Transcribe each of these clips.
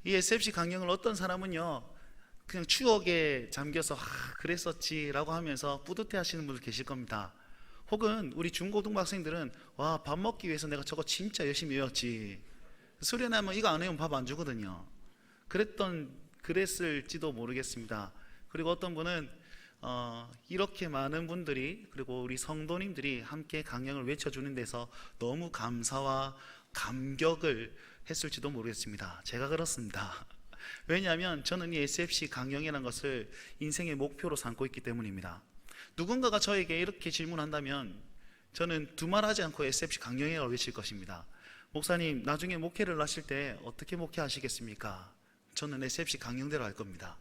이 SFC 강령을 어떤 사람은요 그냥 추억에 잠겨서 그랬었지라고 하면서 뿌듯해 하시는 분들 계실 겁니다. 혹은 우리 중고등부 학생들은 와, 밥 먹기 위해서 내가 저거 진짜 열심히 외웠지, 수련하면 이거 안 외우면 밥 안 주거든요. 그랬을지도 모르겠습니다. 그리고 어떤 분은 이렇게 많은 분들이, 그리고 우리 성도님들이 함께 강령을 외쳐주는 데서 너무 감사와 감격을 했을지도 모르겠습니다. 제가 그렇습니다. 왜냐하면 저는 이 SFC 강령이라는 것을 인생의 목표로 삼고 있기 때문입니다. 누군가가 저에게 이렇게 질문한다면 저는 두말하지 않고 SFC 강령이라고 외칠 것입니다. 목사님, 나중에 목회를 하실 때 어떻게 목회하시겠습니까? 저는 SFC 강령대로 할 겁니다.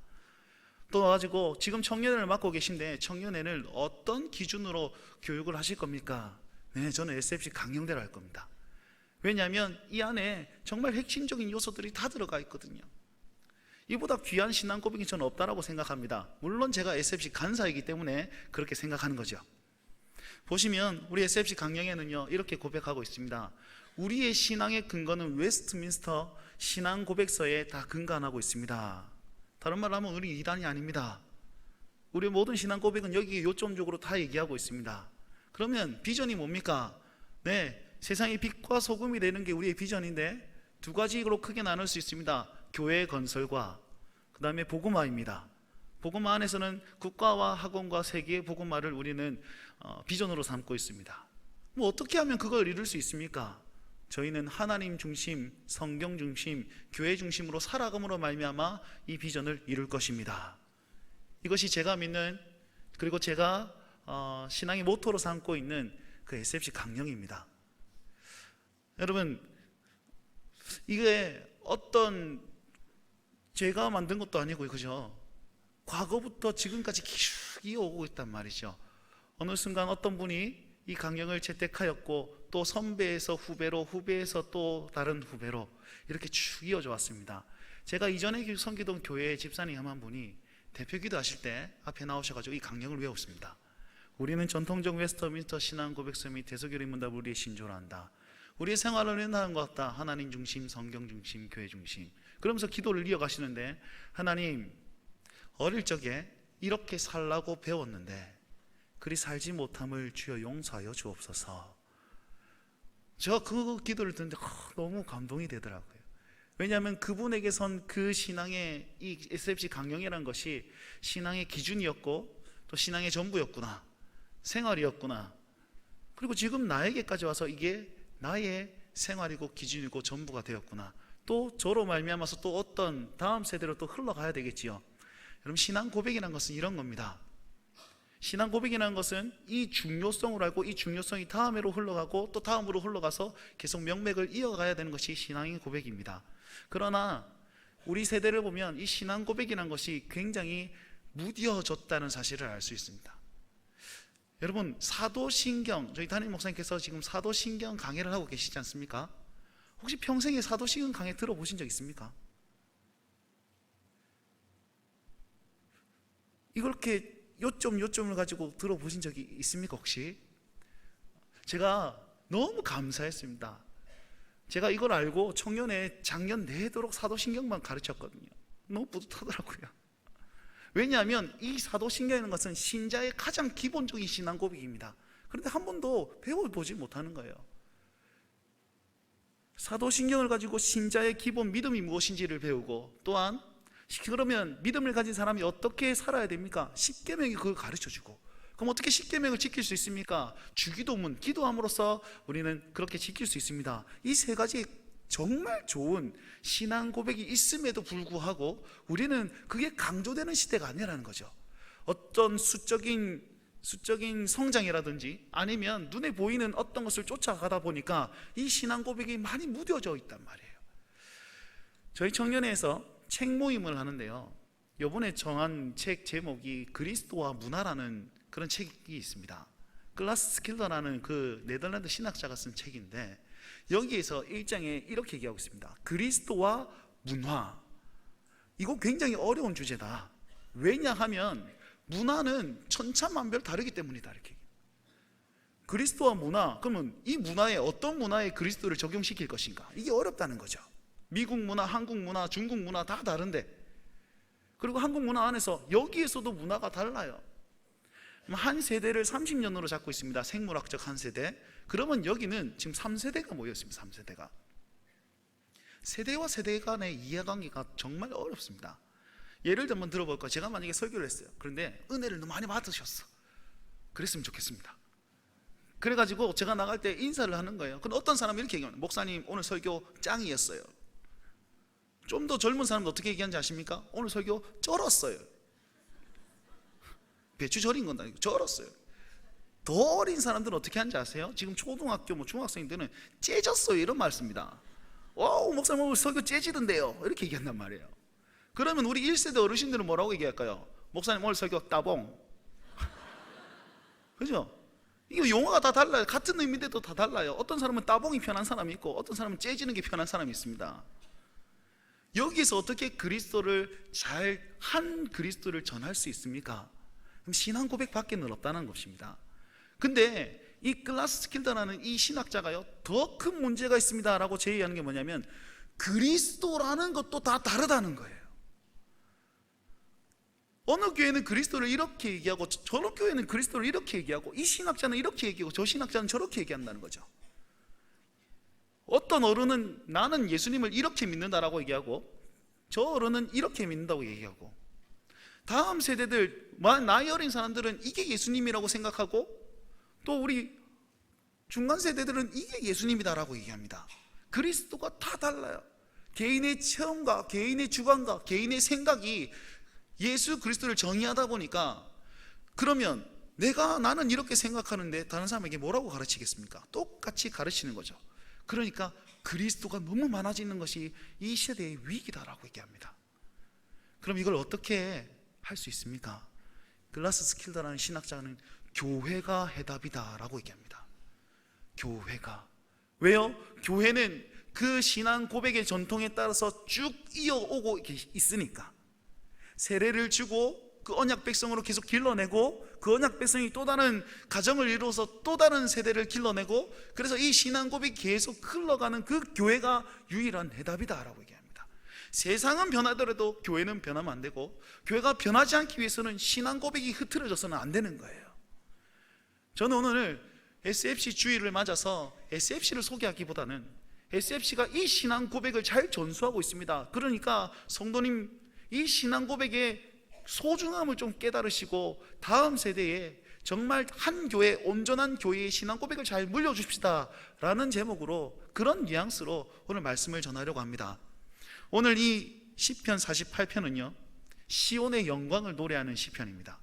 또 와가지고 지금 청년회를 맡고 계신데 청년회를 어떤 기준으로 교육을 하실 겁니까? 네, 저는 SFC 강령대로 할 겁니다. 왜냐하면 이 안에 정말 핵심적인 요소들이 다 들어가 있거든요. 이보다 귀한 신앙 고백이 저는 없다라고 생각합니다. 물론 제가 SFC 간사이기 때문에 그렇게 생각하는 거죠. 보시면 우리 SFC 강령에는요 이렇게 고백하고 있습니다. 우리의 신앙의 근거는 웨스트민스터 신앙 고백서에 다 근거하고 있습니다. 다른 말로 하면 우리 이단이 아닙니다. 우리 모든 신앙 고백은 여기 요점적으로 다 얘기하고 있습니다. 그러면 비전이 뭡니까? 네, 세상의 빛과 소금이 되는 게 우리의 비전인데 두 가지로 크게 나눌 수 있습니다. 교회 건설과 그 다음에 복음화입니다. 복음화 안에서는 국가와 학원과 세계의 복음화를 우리는 비전으로 삼고 있습니다. 뭐 어떻게 하면 그걸 이룰 수 있습니까? 저희는 하나님 중심, 성경 중심, 교회 중심으로 살아감으로 말미암아 이 비전을 이룰 것입니다. 이것이 제가 믿는, 그리고 제가 신앙의 모토로 삼고 있는 그 SFC 강령입니다. 여러분, 이게 어떤 제가 만든 것도 아니고, 그죠? 과거부터 지금까지 쭉 이어오고 있단 말이죠. 어느 순간 어떤 분이 이 강령을 채택하였고, 또 선배에서 후배로, 후배에서 또 다른 후배로 이렇게 쭉 이어져 왔습니다. 제가 이전에 섬기던 교회 집사님 한 분이 대표 기도하실 때 앞에 나오셔가지고 이 강령을 외웠습니다. 우리는 전통적 웨스터민스터 신앙 고백서 및 대소교리 문답을 우리의 신조로 한다. 우리의 생활을 인하는 것 같다. 하나님 중심, 성경 중심, 교회 중심. 그러면서 기도를 이어가시는데, 하나님, 어릴 적에 이렇게 살라고 배웠는데 그리 살지 못함을 주여 용서하여 주옵소서. 제가 그 기도를 듣는데 너무 감동이 되더라고요. 왜냐하면 그분에게선 그 신앙의 이 SFC 강령이라는 것이 신앙의 기준이었고 또 신앙의 전부였구나, 생활이었구나. 그리고 지금 나에게까지 와서 이게 나의 생활이고 기준이고 전부가 되었구나. 또 저로 말미암아서 또 어떤 다음 세대로 또 흘러가야 되겠지요. 여러분, 신앙 고백이라는 것은 이런 겁니다. 신앙 고백이라는 것은 이 중요성을 알고 이 중요성이 다음으로 흘러가고 또 다음으로 흘러가서 계속 명맥을 이어가야 되는 것이 신앙의 고백입니다. 그러나 우리 세대를 보면 이 신앙 고백이라는 것이 굉장히 무뎌졌다는 사실을 알 수 있습니다. 여러분, 사도신경, 저희 담임 목사님께서 지금 사도신경 강의를 하고 계시지 않습니까? 혹시 평생에 사도신경 강의 들어보신 적 있습니까? 이렇게 요점을 가지고 들어보신 적이 있습니까 혹시? 제가 너무 감사했습니다. 제가 이걸 알고 청년회 작년 내도록 사도신경만 가르쳤거든요. 너무 뿌듯하더라고요. 왜냐하면 이 사도신경이라는 것은 신자의 가장 기본적인 신앙 고백입니다. 그런데 한 번도 배워보지 못하는 거예요. 사도신경을 가지고 신자의 기본 믿음이 무엇인지를 배우고, 또한 그러면 믿음을 가진 사람이 어떻게 살아야 됩니까? 십계명이 그걸 가르쳐주고, 그럼 어떻게 십계명을 지킬 수 있습니까? 주기도문, 기도함으로써 우리는 그렇게 지킬 수 있습니다. 이 세 가지 정말 좋은 신앙 고백이 있음에도 불구하고 우리는 그게 강조되는 시대가 아니라는 거죠. 어떤 수적인 성장이라든지 아니면 눈에 보이는 어떤 것을 쫓아가다 보니까 이 신앙 고백이 많이 무뎌져 있단 말이에요. 저희 청년회에서 책 모임을 하는데요, 이번에 정한 책 제목이 그리스도와 문화라는 그런 책이 있습니다. 글라스 스킬러라는 그 네덜란드 신학자가 쓴 책인데, 여기에서 1장에 이렇게 얘기하고 있습니다. 그리스도와 문화. 이거 굉장히 어려운 주제다. 왜냐하면 문화는 천차만별 다르기 때문이다. 이렇게. 그리스도와 문화, 그러면 이 문화에 어떤 문화에 그리스도를 적용시킬 것인가? 이게 어렵다는 거죠. 미국 문화, 한국 문화, 중국 문화 다 다른데, 그리고 한국 문화 안에서 여기에서도 문화가 달라요. 한 세대를 30년으로 잡고 있습니다. 생물학적 한 세대. 그러면 여기는 지금 3세대가 모여 있습니다. 3세대가. 세대와 세대 간의 이해관계가 정말 어렵습니다. 예를 들어 한번 들어볼까요? 제가 만약에 설교를 했어요. 그런데 은혜를 너무 많이 받으셨어. 그랬으면 좋겠습니다. 그래가지고 제가 나갈 때 인사를 하는 거예요. 근데 어떤 사람이 이렇게 얘기합니다. 목사님 오늘 설교 짱이었어요. 좀 더 젊은 사람도 어떻게 얘기하는지 아십니까? 오늘 설교 쩔었어요. 배추 절인 건 아니고 쩔었어요. 더 어린 사람들은 어떻게 하는지 아세요? 지금 초등학교 중학생들은 째졌어요 이런 말 씁니다. 목사님 오늘 설교 째지던데요 이렇게 얘기한단 말이에요. 그러면 우리 1세대 어르신들은 뭐라고 얘기할까요? 목사님 오늘 설교 따봉. 그죠? 이거 용어가 다 달라요. 같은 의미인데도 다 달라요. 어떤 사람은 따봉이 편한 사람이 있고 어떤 사람은 째지는 게 편한 사람이 있습니다. 여기서 어떻게 그리스도를 한 그리스도를 전할 수 있습니까? 그럼 신앙 고백밖에는 없다는 것입니다. 근데 이 클라스 스킬더라는 이 신학자가요 더 큰 문제가 있습니다 라고 제의하는 게 뭐냐면 그리스도라는 것도 다 다르다는 거예요. 어느 교회는 그리스도를 이렇게 얘기하고 저런 교회는 그리스도를 이렇게 얘기하고 이 신학자는 이렇게 얘기하고 저 신학자는 저렇게 얘기한다는 거죠. 어떤 어른은 나는 예수님을 이렇게 믿는다라고 얘기하고 저 어른은 이렇게 믿는다고 얘기하고, 다음 세대들 나이 어린 사람들은 이게 예수님이라고 생각하고 또 우리 중간 세대들은 이게 예수님이다라고 얘기합니다. 그리스도가 다 달라요. 개인의 체험과 개인의 주관과 개인의 생각이 예수 그리스도를 정의하다 보니까, 그러면 나는 이렇게 생각하는데 다른 사람에게 뭐라고 가르치겠습니까? 똑같이 가르치는 거죠. 그러니까 그리스도가 너무 많아지는 것이 이 시대의 위기다라고 얘기합니다. 그럼 이걸 어떻게 할 수 있습니까? 글라스 스킬더라는 신학자는 교회가 해답이다라고 얘기합니다. 교회가. 왜요? 교회는 그 신앙 고백의 전통에 따라서 쭉 이어오고 있으니까. 세례를 주고 그 언약 백성으로 계속 길러내고 그 언약 백성이 또 다른 가정을 이루어서 또 다른 세대를 길러내고, 그래서 이 신앙 고백이 계속 흘러가는 그 교회가 유일한 해답이다라고 얘기합니다. 세상은 변하더라도 교회는 변하면 안 되고, 교회가 변하지 않기 위해서는 신앙 고백이 흐트러져서는 안 되는 거예요. 저는 오늘 SFC 주일을 맞아서 SFC를 소개하기보다는 SFC가 이 신앙 고백을 잘 전수하고 있습니다. 그러니까 성도님 이 신앙 고백의 소중함을 좀 깨달으시고 다음 세대에 정말 한 교회, 온전한 교회의 신앙 고백을 잘 물려줍시다 라는 제목으로, 그런 뉘앙스로 오늘 말씀을 전하려고 합니다. 오늘 이 시편 48편은요 시온의 영광을 노래하는 시편입니다.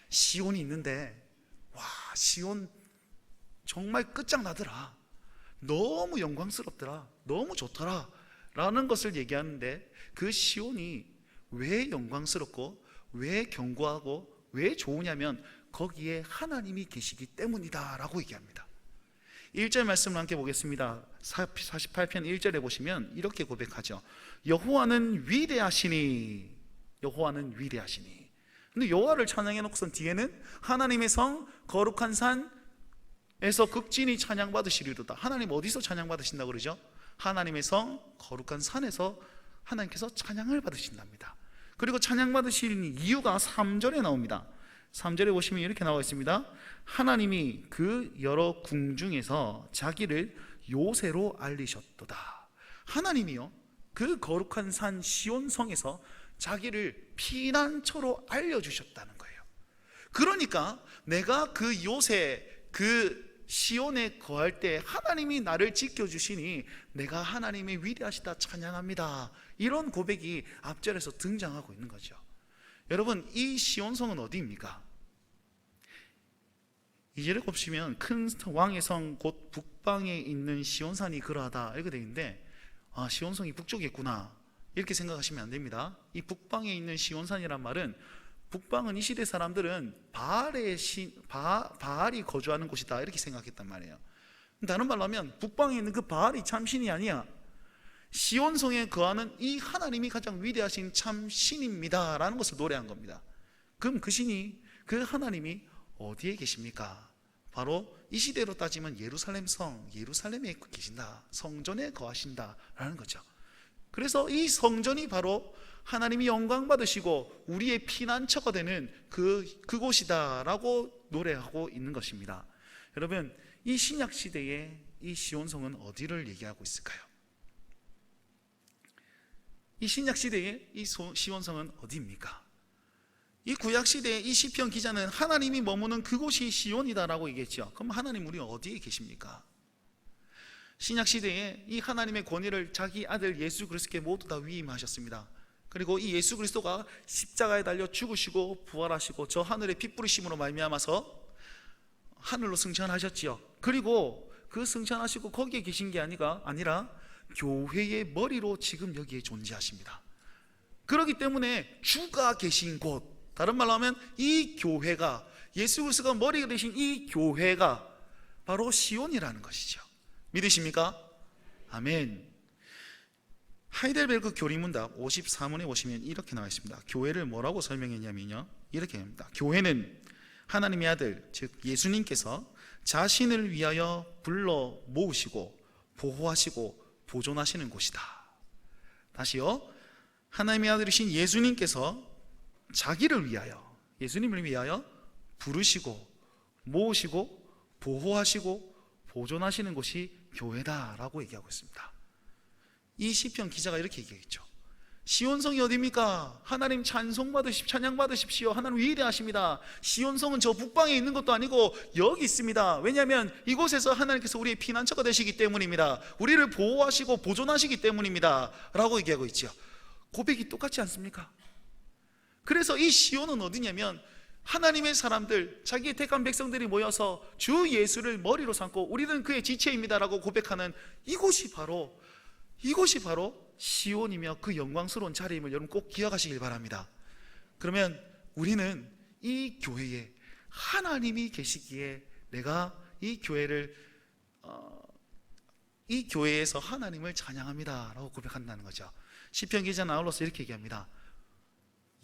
시온이 있는데 시온 정말 끝장나더라, 너무 영광스럽더라, 너무 좋더라 라는 것을 얘기하는데, 그 시온이 왜 영광스럽고 왜 견고하고 왜 좋으냐면 거기에 하나님이 계시기 때문이다 라고 얘기합니다. 1절 말씀을 함께 보겠습니다. 48편 1절에 보시면 이렇게 고백하죠. 여호와는 위대하시니, 여호와는 위대하시니. 근데 여호와를 찬양해 놓고선 뒤에는 하나님의 성 거룩한 산에서 극진히 찬양받으시리로다. 하나님 어디서 찬양받으신다고 그러죠? 하나님의 성 거룩한 산에서 하나님께서 찬양을 받으신답니다. 그리고 찬양받으시는 이유가 3절에 나옵니다. 3절에 보시면 이렇게 나와 있습니다. 하나님이 그 여러 궁중에서 자기를 요새로 알리셨도다. 하나님이요 그 거룩한 산 시온성에서 자기를 피난처로 알려주셨다는 거예요. 그러니까 내가 그 요새 그 시온에 거할 때 하나님이 나를 지켜주시니 내가 하나님의 위대하시다 찬양합니다, 이런 고백이 앞절에서 등장하고 있는 거죠. 여러분 이 시온성은 어디입니까? 2절에 보시면 큰 왕의 성 곧 북방에 있는 시온산이 그러하다 이렇게 되어 있는데, 시온성이 북쪽에 있구나 이렇게 생각하시면 안 됩니다. 이 북방에 있는 시온산이란 말은, 북방은 이 시대 사람들은 바알이 거주하는 곳이다 이렇게 생각했단 말이에요. 다른 말로 하면 북방에 있는 그 바알이 참신이 아니야, 시온성에 거하는 이 하나님이 가장 위대하신 참 신입니다 라는 것을 노래한 겁니다. 그럼 그 신이, 그 하나님이 어디에 계십니까? 바로 이 시대로 따지면 예루살렘 성, 예루살렘에 계신다, 성전에 거하신다 라는 거죠. 그래서 이 성전이 바로 하나님이 영광 받으시고 우리의 피난처가 되는 그곳이다라고 노래하고 있는 것입니다. 여러분, 이 신약 시대에 이 시온성은 어디를 얘기하고 있을까요? 이 신약 시대에 이 시온성은 어디입니까? 이 구약 시대에 이 시편 기자는 하나님이 머무는 그곳이 시온이다라고 얘기했죠. 그럼 하나님 우리 어디에 계십니까? 신약 시대에 이 하나님의 권위를 자기 아들 예수 그리스도께 모두 다 위임하셨습니다. 그리고 이 예수 그리스도가 십자가에 달려 죽으시고 부활하시고 저 하늘의 피 뿌리심으로 말미암아서 하늘로 승천하셨지요. 그리고 그 승천하시고 거기에 계신 게 아니라 교회의 머리로 지금 여기에 존재하십니다. 그렇기 때문에 주가 계신 곳, 다른 말로 하면 이 교회가, 예수 그리스도가 머리가 되신 이 교회가 바로 시온이라는 것이죠. 믿으십니까? 아멘. 하이델베르크 교리문답 54문에 보시면 이렇게 나와 있습니다. 교회를 뭐라고 설명했냐면요, 이렇게 합니다. 교회는 하나님의 아들, 즉 예수님께서 자신을 위하여 불러 모으시고 보호하시고 보존하시는 곳이다. 다시요, 하나님의 아들이신 예수님께서 자기를 위하여, 예수님을 위하여 부르시고 모으시고 보호하시고 보존하시는 곳이 교회다라고 얘기하고 있습니다. 이 시편 기자가 이렇게 얘기했죠. 시온성이 어디입니까? 하나님 찬양 받으십시오. 하나님 위대하십니다. 시온성은 저 북방에 있는 것도 아니고 여기 있습니다. 왜냐하면 이곳에서 하나님께서 우리의 피난처가 되시기 때문입니다. 우리를 보호하시고 보존하시기 때문입니다 라고 얘기하고 있죠. 고백이 똑같지 않습니까? 그래서 이 시온은 어디냐면 하나님의 사람들, 자기의 택한 백성들이 모여서 주 예수를 머리로 삼고 우리는 그의 지체입니다라고 고백하는 이곳이 바로 시온이며 그 영광스러운 자리임을 여러분 꼭 기억하시길 바랍니다. 그러면 우리는 이 교회에 하나님이 계시기에 내가 이 교회에서 하나님을 찬양합니다 라고 고백한다는 거죠. 시편 기자는 아울러서 이렇게 얘기합니다.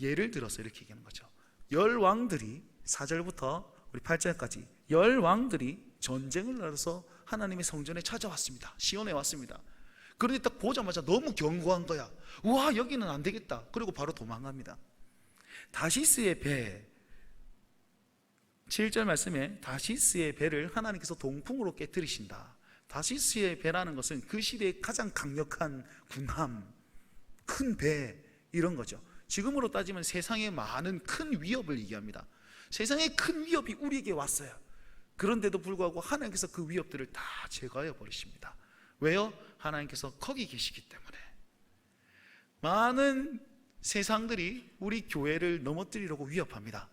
예를 들어서 이렇게 얘기하는 거죠. 열 왕들이, 4절부터 우리 8절까지 열 왕들이 전쟁을 나눠서 하나님의 성전에 찾아왔습니다. 시온에 왔습니다. 그런데 딱 보자마자 너무 견고한 거야. 우와, 여기는 안 되겠다. 그리고 바로 도망갑니다. 다시스의 배, 7절 말씀에 다시스의 배를 하나님께서 동풍으로 깨뜨리신다. 다시스의 배라는 것은 그 시대의 가장 강력한 군함, 큰 배, 이런 거죠. 지금으로 따지면 세상에 많은 큰 위협을 얘기합니다. 세상에 큰 위협이 우리에게 왔어요. 그런데도 불구하고 하나님께서 그 위협들을 다 제거해 버리십니다. 왜요? 하나님께서 거기 계시기 때문에. 많은 세상들이 우리 교회를 넘어뜨리려고 위협합니다.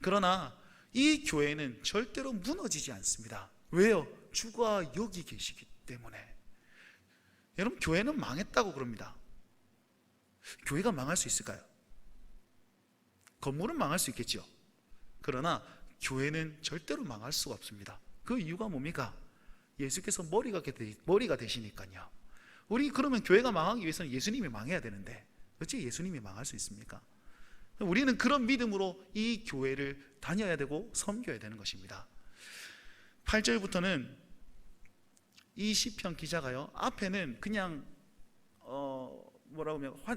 그러나 이 교회는 절대로 무너지지 않습니다. 왜요? 주가 여기 계시기 때문에. 여러분, 교회는 망했다고 그럽니다. 교회가 망할 수 있을까요? 건물은 망할 수 있겠죠. 그러나 교회는 절대로 망할 수가 없습니다. 그 이유가 뭡니까? 예수께서 머리가 되시니까요. 우리 그러면 교회가 망하기 위해서는 예수님이 망해야 되는데 어찌 예수님이 망할 수 있습니까? 우리는 그런 믿음으로 이 교회를 다녀야 되고 섬겨야 되는 것입니다. 8절부터는 이 시편 기자가요, 앞에는 그냥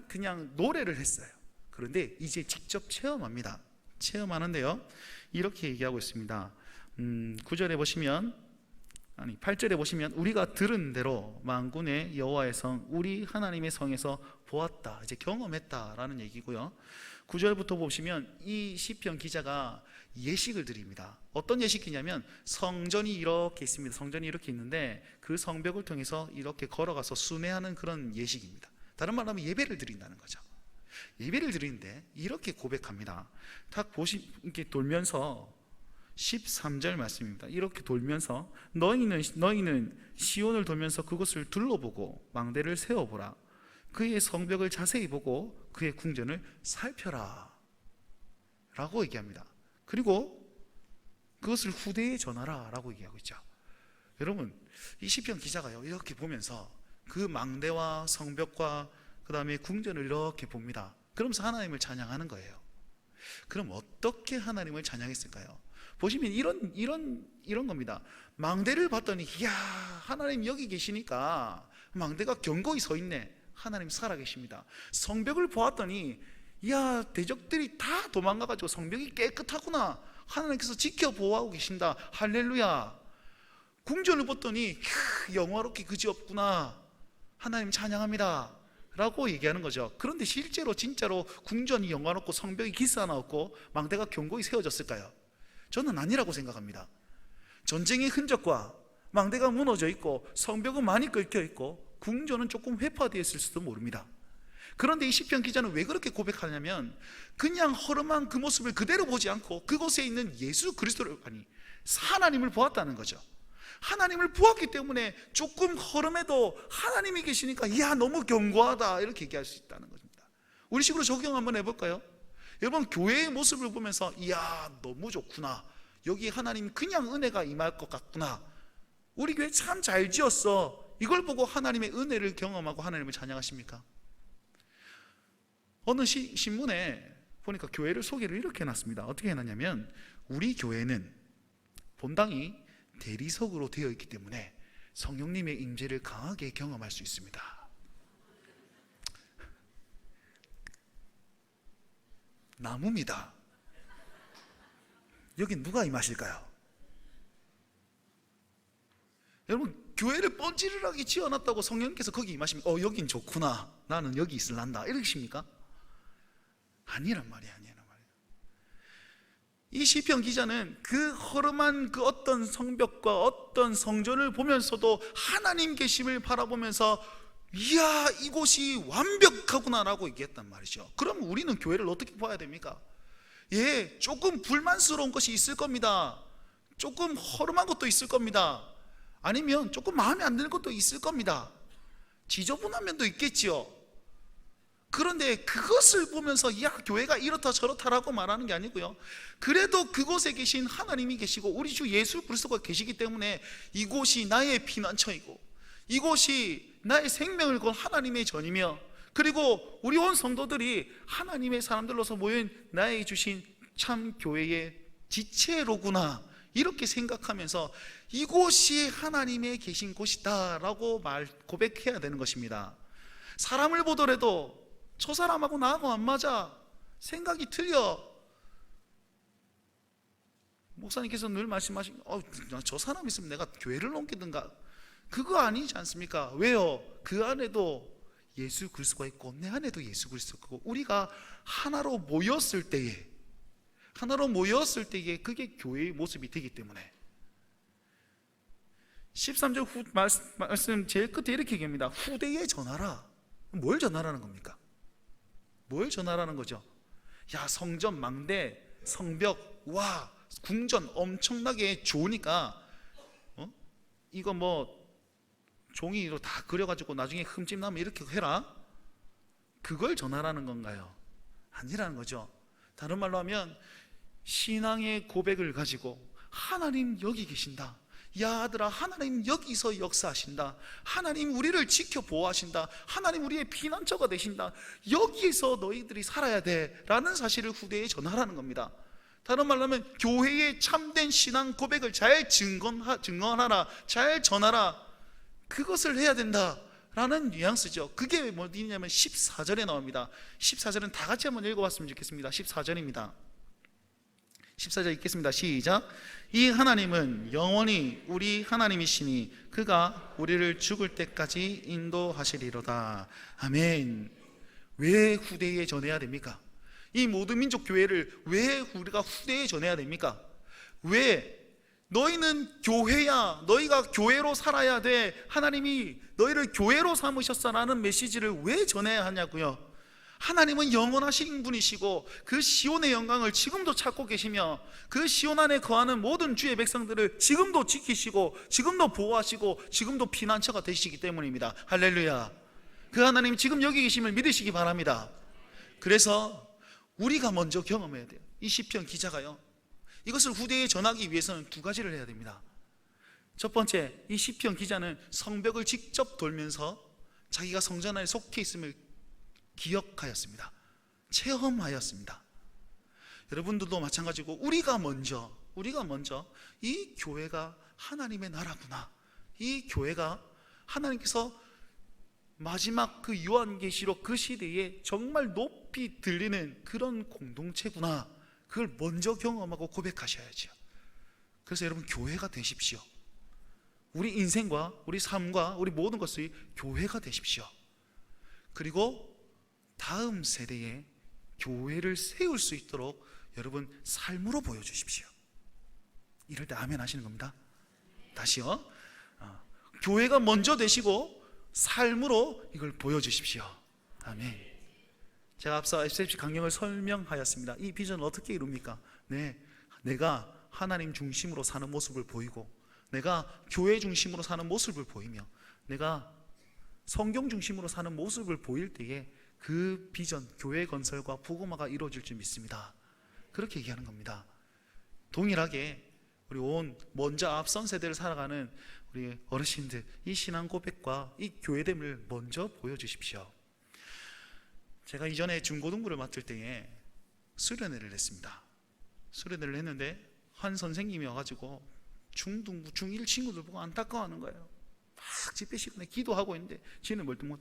그냥 노래를 했어요. 그런데 이제 직접 체험합니다. 체험하는데요, 이렇게 얘기하고 있습니다. 9절에 보시면, 8절에 보시면 우리가 들은 대로 만군의 여호와의 성, 우리 하나님의 성에서 보았다, 이제 경험했다라는 얘기고요. 9절부터 보시면 이 시편 기자가 예식을 드립니다. 어떤 예식이냐면 성전이 이렇게 있습니다. 성전이 이렇게 있는데 그 성벽을 통해서 이렇게 걸어가서 순회하는 그런 예식입니다. 다른 말로 하면 예배를 드린다는 거죠. 예배를 드리는데 이렇게 고백합니다. 딱 이렇게 돌면서 13절 말씀입니다. 이렇게 돌면서 너희는 시온을 돌면서 그것을 둘러보고 망대를 세워보라. 그의 성벽을 자세히 보고 그의 궁전을 살펴라 라고 얘기합니다. 그리고 그것을 후대에 전하라 라고 얘기하고 있죠. 여러분, 이 시편 기자가요, 이렇게 보면서 그 망대와 성벽과 그 다음에 궁전을 이렇게 봅니다. 그러면서 하나님을 찬양하는 거예요. 그럼 어떻게 하나님을 찬양했을까요? 보시면 이런 겁니다. 망대를 봤더니, 이야, 하나님 여기 계시니까 망대가 견고히 서 있네. 하나님 살아계십니다. 성벽을 보았더니 야, 대적들이 다 도망가가지고 성벽이 깨끗하구나, 하나님께서 지켜보호하고 계신다, 할렐루야. 궁전을 봤더니 영화롭게 그지없구나, 하나님 찬양합니다 라고 얘기하는 거죠. 그런데 실제로 진짜로 궁전이 영화롭고 성벽이 기스하나없고 망대가 견고히 세워졌을까요? 저는 아니라고 생각합니다. 전쟁의 흔적과 망대가 무너져 있고 성벽은 많이 끓겨 있고 궁전은 조금 회파되어 있을 수도 모릅니다. 그런데 이 시편 기자는 왜 그렇게 고백하냐면, 그냥 허름한 그 모습을 그대로 보지 않고 그곳에 있는 예수 그리스도를, 아니 하나님을 보았다는 거죠. 하나님을 보았기 때문에 조금 허름해도 하나님이 계시니까 야, 너무 견고하다, 이렇게 얘기할 수 있다는 겁니다. 우리 식으로 적용 한번 해볼까요? 여러분, 교회의 모습을 보면서 이야, 너무 좋구나, 여기 하나님 그냥 은혜가 임할 것 같구나, 우리 교회 참 잘 지었어, 이걸 보고 하나님의 은혜를 경험하고 하나님을 찬양하십니까? 어느 신문에 보니까 교회를 소개를 이렇게 해놨습니다. 어떻게 해놨냐면, 우리 교회는 본당이 대리석으로 되어 있기 때문에 성령님의 임재를 강하게 경험할 수 있습니다. 나무입니다. 여긴 누가 임하실까요? 여러분, 교회를 뻔찌르르하게 지어놨다고 성령님께서 거기 임하시면 여긴 좋구나, 나는 여기 있을란다, 이러십니까? 아니란 말이에요. 이 시편 기자는 그 허름한 그 어떤 성벽과 어떤 성전을 보면서도 하나님 계심을 바라보면서 이야, 이곳이 완벽하구나 라고 얘기했단 말이죠. 그럼 우리는 교회를 어떻게 봐야 됩니까? 예, 조금 불만스러운 것이 있을 겁니다. 조금 허름한 것도 있을 겁니다. 아니면 조금 마음에 안 드는 것도 있을 겁니다. 지저분한 면도 있겠지요. 그런데 그것을 보면서 야, 교회가 이렇다 저렇다라고 말하는 게 아니고요, 그래도 그곳에 계신 하나님이 계시고 우리 주 예수 그리스도가 계시기 때문에 이곳이 나의 피난처이고 이곳이 나의 생명을 건 하나님의 전이며, 그리고 우리 온 성도들이 하나님의 사람들로서 모인 나에게 주신 참 교회의 지체로구나, 이렇게 생각하면서 이곳이 하나님의 계신 곳이다 라고 고백해야 되는 것입니다. 사람을 보더라도 저 사람하고 나하고 안 맞아, 생각이 틀려, 목사님께서 늘 말씀하신 저 사람 있으면 내가 교회를 옮기든가, 그거 아니지 않습니까? 왜요? 그 안에도 예수 그리스도가 있고 내 안에도 예수 그리스도가 있고 우리가 하나로 모였을 때에 그게 교회의 모습이 되기 때문에. 13절 말씀 제일 끝에 이렇게 얘기합니다. 후대에 전하라. 뭘 전하라는 겁니까? 뭘 전하라는 거죠? 야, 성전, 망대, 성벽, 와, 궁전 엄청나게 좋으니까 이거 뭐 종이로 다 그려가지고 나중에 흠집 나면 이렇게 해라, 그걸 전하라는 건가요? 아니라는 거죠. 다른 말로 하면 신앙의 고백을 가지고 하나님 여기 계신다, 야 아들아, 하나님 여기서 역사하신다, 하나님 우리를 지켜 보호하신다, 하나님 우리의 피난처가 되신다, 여기에서 너희들이 살아야 돼 라는 사실을 후대에 전하라는 겁니다. 다른 말로 하면 교회의 참된 신앙 고백을 잘 증언하라, 잘 전하라, 그것을 해야 된다 라는 뉘앙스죠. 그게 뭐냐면 14절에 나옵니다. 14절은 다 같이 한번 읽어봤으면 좋겠습니다. 14절입니다 14절 읽겠습니다. 시작. 이 하나님은 영원히 우리 하나님이시니 그가 우리를 죽을 때까지 인도하시리로다. 아멘. 왜 후대에 전해야 됩니까? 이 모든 민족 교회를 왜 우리가 후대에 전해야 됩니까? 왜? 너희는 교회야, 너희가 교회로 살아야 돼, 하나님이 너희를 교회로 삼으셨어라는 메시지를 왜 전해야 하냐고요? 하나님은 영원하신 분이시고 그 시온의 영광을 지금도 찾고 계시며 그 시온 안에 거하는 모든 주의 백성들을 지금도 지키시고 지금도 보호하시고 지금도 피난처가 되시기 때문입니다. 할렐루야. 그 하나님이 지금 여기 계심을 믿으시기 바랍니다. 그래서 우리가 먼저 경험해야 돼요. 이 시편 기자가요, 이것을 후대에 전하기 위해서는 두 가지를 해야 됩니다. 첫 번째, 이 시편 기자는 성벽을 직접 돌면서 자기가 성전 안에 속해 있음을 기억하였습니다. 체험하였습니다. 여러분들도 마찬가지고 우리가 먼저 이 교회가 하나님의 나라구나, 이 교회가 하나님께서 마지막 그 요한계시록 그 시대에 정말 높이 들리는 그런 공동체구나, 그걸 먼저 경험하고 고백하셔야죠. 그래서 여러분, 교회가 되십시오. 우리 인생과 우리 삶과 우리 모든 것이 교회가 되십시오. 그리고 다음 세대에 교회를 세울 수 있도록 여러분 삶으로 보여주십시오. 이럴 때 아멘 하시는 겁니다. 다시요. 교회가 먼저 되시고 삶으로 이걸 보여주십시오. 아멘. 제가 앞서 SFC 강령을 설명하였습니다. 이 비전을 어떻게 이룹니까? 내가 하나님 중심으로 사는 모습을 보이고, 내가 교회 중심으로 사는 모습을 보이며, 내가 성경 중심으로 사는 모습을 보일 때에 그 비전, 교회 건설과 복음화가 이루어질 줄 믿습니다. 그렇게 얘기하는 겁니다. 동일하게 우리 온 먼저 앞선 세대를 살아가는 우리 어르신들, 이 신앙 고백과 이 교회됨을 먼저 보여주십시오. 제가 이전에 중고등부를 맡을 때에 수련회를 했습니다. 수련회를 했는데 한 선생님이 와가지고 중등부, 중1 친구들 보고 안타까워하는 거예요. 막 집회 시간에 기도하고 있는데 지는 멀뚱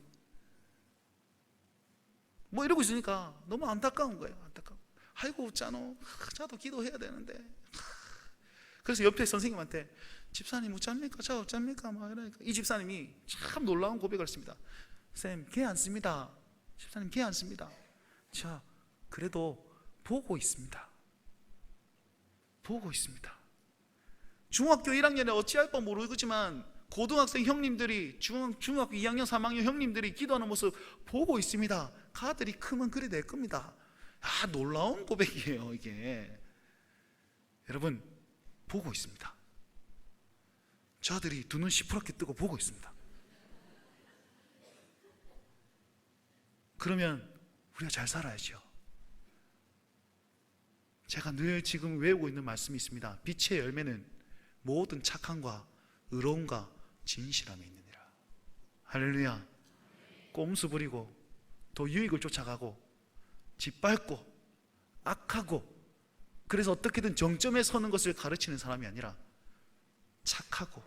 뭐 이러고 있으니까 너무 안타까운 거예요. 안타까워. 아이고 짜노, 자도 기도해야 되는데. 그래서 옆에 선생님한테 집사님 어쩝니까? 저 어쩝니까? 막 이러니까 이 집사님이 참 놀라운 고백을 했습니다. 쌤, 개 안 씁니다. 집사님, 개 안 씁니다. 자, 그래도 보고 있습니다. 보고 있습니다. 중학교 1학년에 어찌할 바 모르겠지만 고등학생 형님들이 중학교 2학년 3학년 형님들이 기도하는 모습 보고 있습니다. 가들이 크면 그리 될 겁니다. 놀라운 고백이에요 이게. 여러분, 보고 있습니다. 저 아들이 두 눈 시퍼렇게 뜨고 보고 있습니다. 그러면 우리가 잘 살아야죠. 제가 늘 지금 외우고 있는 말씀이 있습니다. 빛의 열매는 모든 착함과 의로움과 진실함에 있느니라. 할렐루야. 꼼수 부리고 또 유익을 쫓아가고 짓밟고 악하고 그래서 어떻게든 정점에 서는 것을 가르치는 사람이 아니라 착하고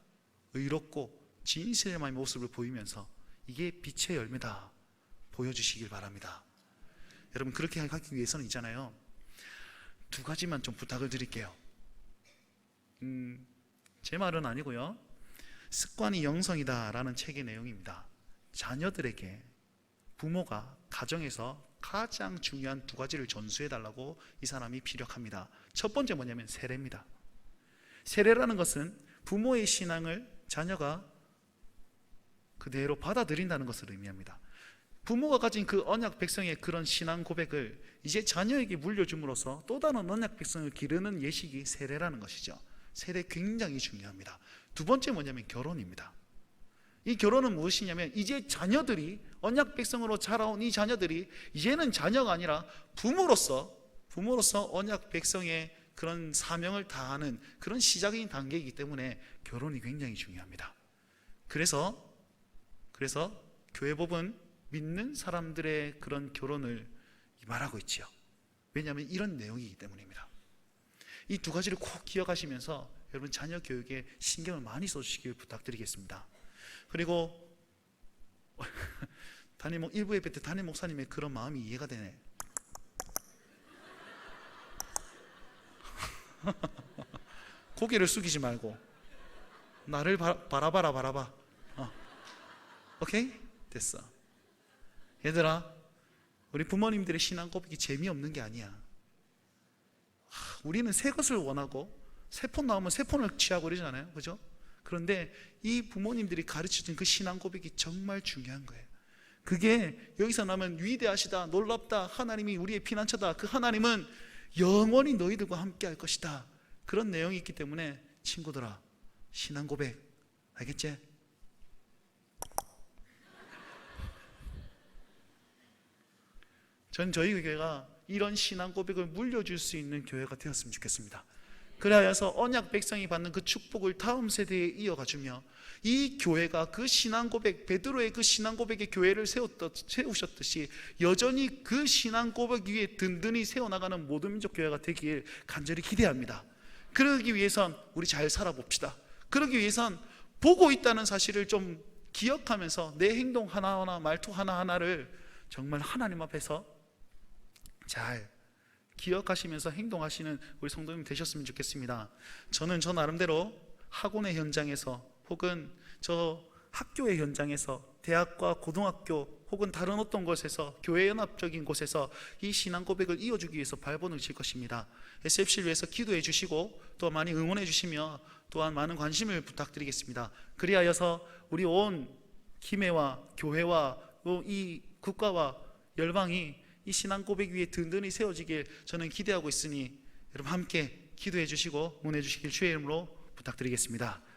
의롭고 진실의 모습을 보이면서 이게 빛의 열매다 보여주시길 바랍니다. 여러분, 그렇게 하기 위해서는 있잖아요, 두 가지만 좀 부탁을 드릴게요. 제 말은 아니고요, 습관이 영성이다 라는 책의 내용입니다. 자녀들에게 부모가 가정에서 가장 중요한 두 가지를 전수해 달라고 이 사람이 피력합니다. 첫 번째 뭐냐면 세례입니다. 세례라는 것은 부모의 신앙을 자녀가 그대로 받아들인다는 것을 의미합니다. 부모가 가진 그 언약 백성의 그런 신앙 고백을 이제 자녀에게 물려줌으로써 또 다른 언약 백성을 기르는 예식이 세례라는 것이죠. 세례 굉장히 중요합니다. 두 번째 뭐냐면 결혼입니다. 이 결혼은 무엇이냐면 이제 자녀들이 언약 백성으로 자라온 이 자녀들이 이제는 자녀가 아니라 부모로서 언약 백성의 그런 사명을 다하는 그런 시작인 단계이기 때문에 결혼이 굉장히 중요합니다. 그래서 교회법은 믿는 사람들의 그런 결혼을 말하고 있지요. 왜냐하면 이런 내용이기 때문입니다. 이 두 가지를 꼭 기억하시면서 여러분 자녀 교육에 신경을 많이 써주시길 부탁드리겠습니다. 그리고 일부 예배 때 담임 목사님의 그런 마음이 이해가 되네. 고개를 숙이지 말고 나를 바라봐. 오케이? 됐어. 얘들아, 우리 부모님들의 신앙 고백이 재미없는 게 아니야. 우리는 새 것을 원하고 새 폰 나오면 새 폰을 취하고 그러잖아요, 그죠? 그런데 이 부모님들이 가르쳐준 그 신앙 고백이 정말 중요한 거예요. 그게 여기서 나면 위대하시다, 놀랍다, 하나님이 우리의 피난처다, 그 하나님은 영원히 너희들과 함께 할 것이다, 그런 내용이 있기 때문에 친구들아, 신앙 고백 알겠지? 전 저희 교회가 이런 신앙 고백을 물려줄 수 있는 교회가 되었으면 좋겠습니다. 그래서 언약 백성이 받는 그 축복을 다음 세대에 이어가주며 이 교회가 그 신앙 고백, 베드로의 그 신앙 고백의 교회를 세우셨듯이 여전히 그 신앙 고백 위에 든든히 세워나가는 모든 민족 교회가 되길 간절히 기대합니다. 그러기 위해선 우리 잘 살아봅시다. 그러기 위해선 보고 있다는 사실을 좀 기억하면서 내 행동 하나하나, 말투 하나하나를 정말 하나님 앞에서 잘 기억하시면서 행동하시는 우리 성도님 되셨으면 좋겠습니다. 저는 저 나름대로 학원의 현장에서 혹은 저 학교의 현장에서, 대학과 고등학교 혹은 다른 어떤 곳에서, 교회 연합적인 곳에서 이 신앙 고백을 이어주기 위해서 발버둥을 칠 것입니다. SFC를 위해서 기도해 주시고 또 많이 응원해 주시며 또한 많은 관심을 부탁드리겠습니다. 그리하여서 우리 온 김해와 교회와 이 국가와 열방이 이 신앙 고백 위에 든든히 세워지길 저는 기대하고 있으니 여러분 함께 기도해 주시고 응원해 주시길 주의 이름으로 부탁드리겠습니다.